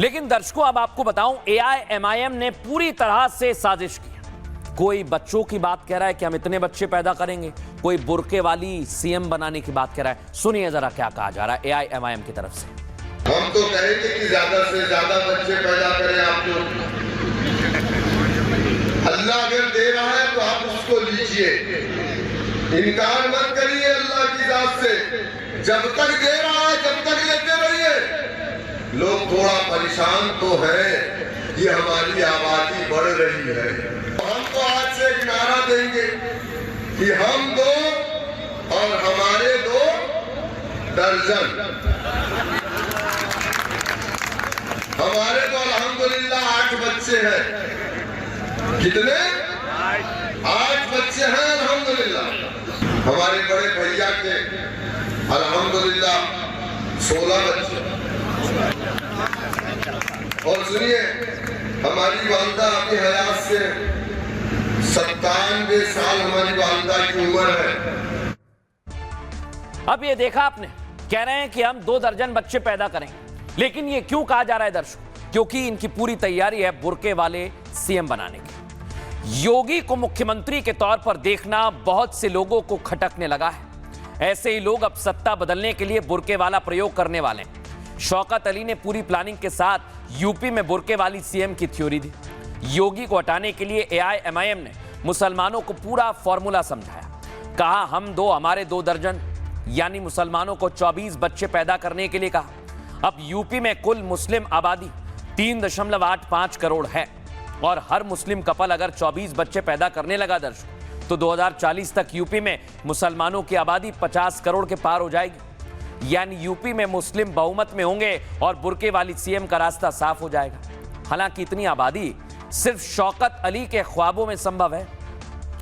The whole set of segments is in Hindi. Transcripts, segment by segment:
लेकिन दर्शकों अब आपको बताऊं, एआईएमआईएम ने पूरी तरह से साजिश की। कोई बच्चों की बात कह रहा है कि हम इतने बच्चे पैदा करेंगे, कोई बुर्के वाली सीएम बनाने की बात कह रहा है। सुनिए जरा क्या कहा जा रहा है एआईएमआईएम की तरफ से। हम तो कहेंगे कि ज्यादा से ज्यादा बच्चे पैदा करें आप लोग। अल्लाह अगर दे रहा है तो आप उसको लीजिए, इनकार मत करिए अल्लाह की जात से। जब तक दे रहा है जब तक लेते रहिए। लोग थोड़ा परेशान तो है कि हमारी आबादी बढ़ रही है। हम तो आज से एक नारा देंगे कि हम 2 और हमारे 2 दर्जन। हमारे तो अल्हम्दुलिल्लाह 8 बच्चे हैं। कितने? 8 बच्चे हैं अल्हम्दुलिल्लाह। हमारे बड़े भैया के अल्हम्दुलिल्लाह 16 बच्चे। और सुनिए, हमारी वालिदा अपनी हयात से 97 साल हमारी वालिदा की उम्र है। अब ये देखा आपने, कह रहे हैं कि हम 2 दर्जन बच्चे पैदा करेंगे। लेकिन ये क्यों कहा जा रहा है दर्शकों? क्योंकि इनकी पूरी तैयारी है बुर्के वाले सीएम बनाने की। योगी को मुख्यमंत्री के तौर पर देखना बहुत से लोगों को खटकने लगा है। ऐसे ही लोग अब सत्ता बदलने के लिए बुर्के वाला प्रयोग करने वाले हैं। शौकत अली ने पूरी प्लानिंग के साथ यूपी में बुर्के वाली सीएम की थ्योरी दी। योगी को हटाने के लिए एआईएमआईएम ने मुसलमानों को पूरा फॉर्मूला समझाया। कहा हम 2 हमारे 2 दर्जन, यानी मुसलमानों को 24 बच्चे पैदा करने के लिए कहा। अब यूपी में कुल मुस्लिम आबादी 3.85 करोड़ है और हर मुस्लिम कपल अगर 24 बच्चे पैदा करने लगा दर्शकों, तो 2040 तक यूपी में मुसलमानों की आबादी 50 करोड़ के पार हो जाएगी। यानी यूपी में मुस्लिम बहुमत में होंगे और बुर्के वाली सीएम का रास्ता साफ हो जाएगा। हालांकि इतनी आबादी सिर्फ शौकत अली के ख्वाबों में संभव है,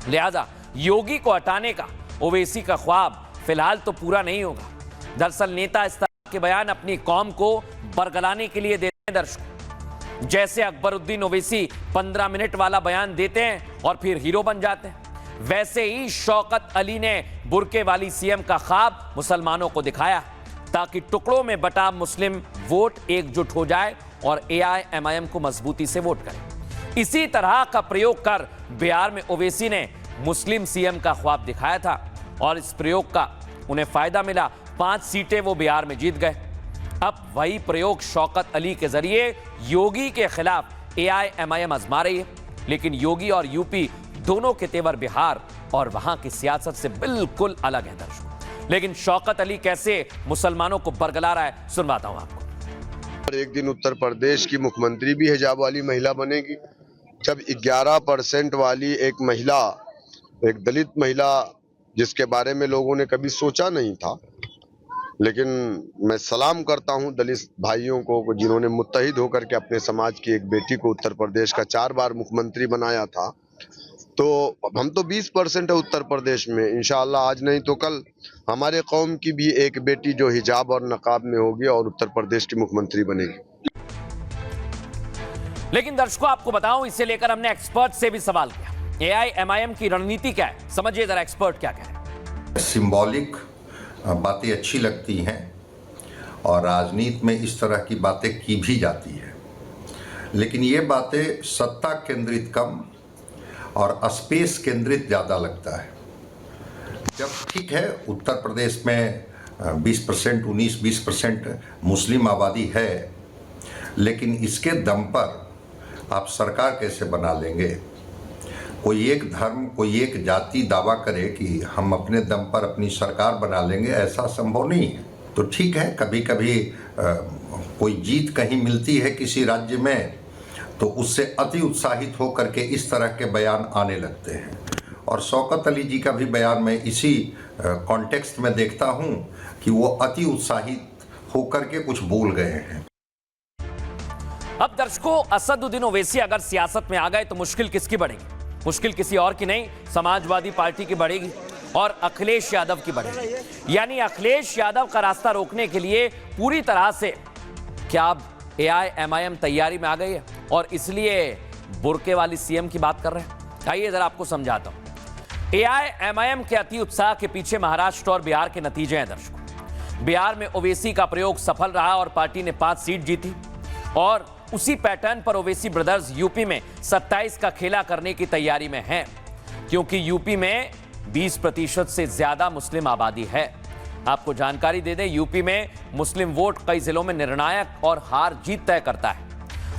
लिहाजा योगी को हटाने का ओवैसी का ख्वाब फिलहाल तो पूरा नहीं होगा। दरअसल नेता इस तरह के बयान अपनी कौम को बरगलाने के लिए देते हैं दर्शकों। जैसे अकबरुद्दीन ओवैसी 15 मिनट वाला बयान देते हैं और फिर हीरो बन जाते हैं, वैसे ही शौकत अली ने बुर्के वाली सीएम का ख्वाब मुसलमानों को दिखाया ताकि टुकड़ों में बटा मुस्लिम वोट एकजुट हो जाए और एआईएमआईएम को मजबूती से वोट करे। इसी तरह का प्रयोग कर बिहार में ओवैसी ने मुस्लिम सीएम का ख्वाब दिखाया था और इस प्रयोग का उन्हें फायदा मिला। 5 सीटें वो बिहार में जीत गए। अब वही प्रयोग शौकत अली के जरिए योगी के खिलाफ एआईएमआईएम आजमा रही है। लेकिन योगी और यूपी दोनों के तेवर बिहार और वहां की सियासत से बिल्कुल अलग है दर्शकों। लेकिन शौकत अली कैसे मुसलमानों को बरगला रहा है, सुनवाता हूं आपको। एक दिन उत्तर प्रदेश की मुख्यमंत्री भी हिजाब वाली महिला बनेगी। जब 11% वाली एक महिला, एक दलित महिला, जिसके बारे में लोगों ने कभी सोचा नहीं था, लेकिन मैं सलाम करता हूं दलित भाइयों को जिन्होंने मुत्तहिद होकर के अपने समाज की एक बेटी को उत्तर प्रदेश का 4 बार मुख्यमंत्री बनाया था। तो हम तो 20% है उत्तर प्रदेश में। इंशाअल्लाह आज नहीं तो कल हमारे कौम की भी एक बेटी जो हिजाब और नकाब में होगी और उत्तर प्रदेश की मुख्यमंत्री बनेगी। लेकिन दर्शकों आपको बताऊं, इसे लेकर हमने एक्सपर्ट से भी सवाल किया। एआईएमआईएम की रणनीति क्या है, समझिए जरा एक्सपर्ट क्या कह रहे हैं। सिंबॉलिक बातें अच्छी लगती हैं और राजनीति में इस तरह की बातें की भी जाती है, लेकिन ये बातें सत्ता केंद्रित कम और स्पेस केंद्रित ज़्यादा लगता है। जब ठीक है उत्तर प्रदेश में 20%, 19-20% मुस्लिम आबादी है, लेकिन इसके दम पर आप सरकार कैसे बना लेंगे? कोई एक धर्म, कोई एक जाति दावा करे कि हम अपने दम पर अपनी सरकार बना लेंगे, ऐसा संभव नहीं है। तो ठीक है, कभी कभी कोई जीत कहीं मिलती है किसी राज्य में, तो उससे अति उत्साहित होकर के इस तरह के बयान आने लगते हैं। और शौकत अली जी का भी बयान मैं इसी कॉन्टेक्स्ट में देखता हूं कि वो अति उत्साहित होकर के कुछ बोल गए हैं। अब दर्शकों, असदुद्दीन ओवैसी अगर सियासत में आ गए तो मुश्किल किसकी बढ़ेगी? मुश्किल किसी और की नहीं, समाजवादी पार्टी की बढ़ेगी और अखिलेश यादव की बढ़ेगी। यानी अखिलेश यादव का रास्ता रोकने के लिए पूरी तरह से क्या अब एआईएमआईएम तैयारी में आ गई है और इसलिए बुर्के वाली सीएम की बात कर रहे हैं? आइए जरा आपको समझाता हूं। एआईएमआईएम के अति उत्साह के पीछे महाराष्ट्र और बिहार के नतीजे हैं दर्शकों। बिहार में ओवैसी का प्रयोग सफल रहा और पार्टी ने 5 सीट जीती। और उसी पैटर्न पर ओवैसी ब्रदर्स यूपी में 27 का खेला करने की तैयारी में हैं, क्योंकि यूपी में 20% से ज्यादा मुस्लिम आबादी है। आपको जानकारी दे दें, यूपी में मुस्लिम वोट कई जिलों में निर्णायक और हार जीत तय करता है।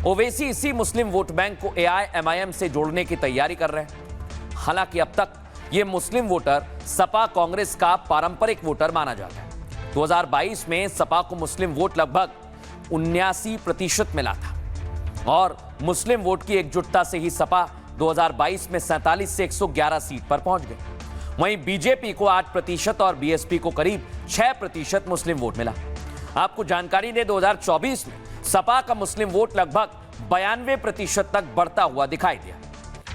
ओवैसी इसी मुस्लिम वोट बैंक को AIMIM से जोड़ने की तैयारी कर रहे हैं। हालांकि अब तक ये मुस्लिम वोटर सपा कांग्रेस का पारंपरिक वोटर माना जाता है। 2022 में सपा को मुस्लिम वोट लगभग 79% मिला था और मुस्लिम वोट की एकजुटता से ही सपा 2022 में 47 से 111 सीट पर पहुंच गई। वहीं बीजेपी को 8% और बीएसपी को करीब 6% मुस्लिम वोट मिला। आपको जानकारी दें, 2024 में सपा का मुस्लिम वोट लगभग 92% तक बढ़ता हुआ दिखाई दिया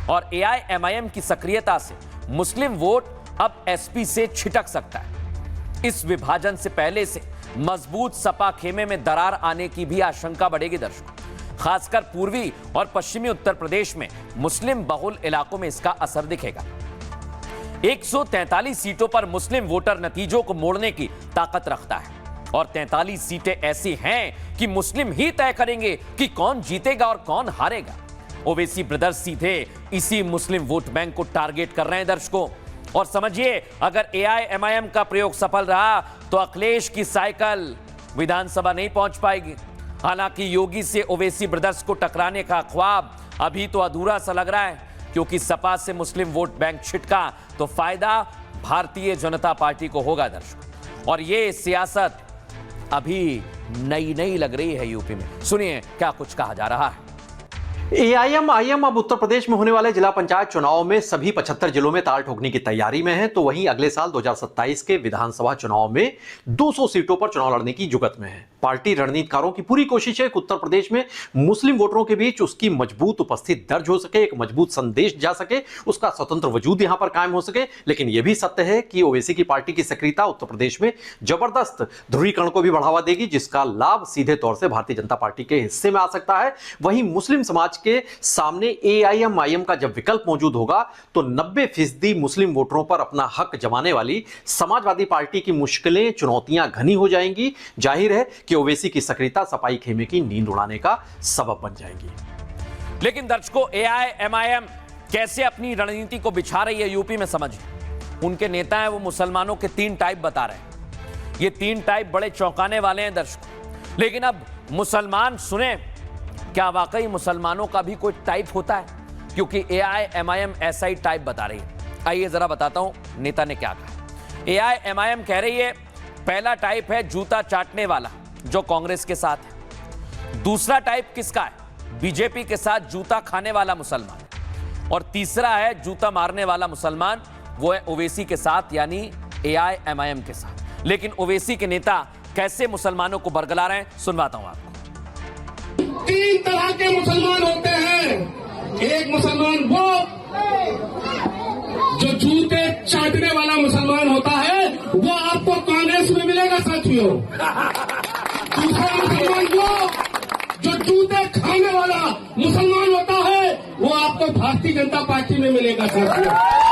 और AIMIM की सक्रियता से मुस्लिम वोट अब एसपी से छिटक सकता है। इस विभाजन से पहले से मजबूत सपा खेमे में दरार आने की भी आशंका बढ़ेगी दर्शकों। खासकर पूर्वी और पश्चिमी उत्तर प्रदेश में मुस्लिम बहुल इलाकों में इसका असर दिखेगा। 143 सीटों पर मुस्लिम वोटर नतीजों को मोड़ने की ताकत रखता है और 43 सीटें ऐसी हैं कि मुस्लिम ही तय करेंगे कि कौन जीतेगा और कौन हारेगा। ओवैसी ब्रदर्स सीधे इसी मुस्लिम वोट बैंक को टारगेट कर रहे हैं दर्शकों। और समझिए, अगर AIMIM का प्रयोग सफल रहा तो अखिलेश की साइकिल विधानसभा नहीं पहुंच पाएगी। हालांकि योगी से ओवैसी ब्रदर्स को टकराने का ख्वाब अभी तो अधूरा सा लग रहा है, क्योंकि सपा से मुस्लिम वोट बैंक छिटका तो फायदा भारतीय जनता पार्टी को होगा दर्शकों। और ये सियासत अभी नई लग रही है यूपी में। सुनिए क्या कुछ कहा जा रहा है। AIMIM अब उत्तर प्रदेश में होने वाले जिला पंचायत चुनाव में सभी 75 जिलों में ताल ठोकने की तैयारी में है, तो वहीं अगले साल 2027 के विधानसभा चुनाव में 200 सीटों पर चुनाव लड़ने की जुगत में है। पार्टी रणनीतिकारों की पूरी कोशिश है कि उत्तर प्रदेश में मुस्लिम वोटरों के बीच उसकी मजबूत उपस्थिति दर्ज हो सके, एक मजबूत संदेश जा सके, उसका स्वतंत्र वजूद यहां पर कायम हो सके। लेकिन यह भी सत्य है कि ओवैसी की पार्टी की सक्रियता उत्तर प्रदेश में जबरदस्त ध्रुवीकरण को भी बढ़ावा देगी, जिसका लाभ सीधे तौर से भारतीय जनता पार्टी के हिस्से में आ सकता है। वहीं मुस्लिम समाज के सामने AIMIM का जब विकल्प मौजूद होगा तो 90% मुस्लिम वोटरों पर अपना हक जमाने वाली समाजवादी पार्टी की मुश्किलें, चुनौतियां घनी हो जाएंगी। जाहिर है कि ओवैसी की सक्रियता सपाई खेमे की नींद उड़ाने का सबब बन जाएगी। लेकिन दर्शकों, AIMIM कैसे अपनी रणनीति को बिछा रही है यूपी में समझिए। उनके नेता हैं वो मुसलमानों के 3 टाइप बता रहे हैं। ये 3 टाइप बड़े चौंकाने वाले हैं दर्शकों। लेकिन अब मुसलमान सुने, क्या वाकई मुसलमानों का भी कोई टाइप होता है? क्योंकि AIMIM ऐसा ही टाइप बता रही है। आइए जरा बताता हूं नेता ने क्या कहा। AIMIM कह रही है, पहला टाइप है जूता चाटने वाला, जो कांग्रेस के साथ है। दूसरा टाइप किसका है? बीजेपी के साथ जूता खाने वाला मुसलमान। और तीसरा है जूता मारने वाला मुसलमान, वो है ओवैसी के साथ, यानी AIMIM के साथ। लेकिन ओवैसी के नेता कैसे मुसलमानों को बरगला रहे हैं, सुनवाता हूं आपको। 3 तरह के मुसलमान होते हैं। एक मुसलमान वो जो जूते चाटने वाला मुसलमान होता है, वो आपको कांग्रेस में मिलेगा साथियों। दूसरा मुसलमान वो जो जूते खाने वाला मुसलमान होता है, वो आपको भारतीय जनता पार्टी में मिलेगा साथियों।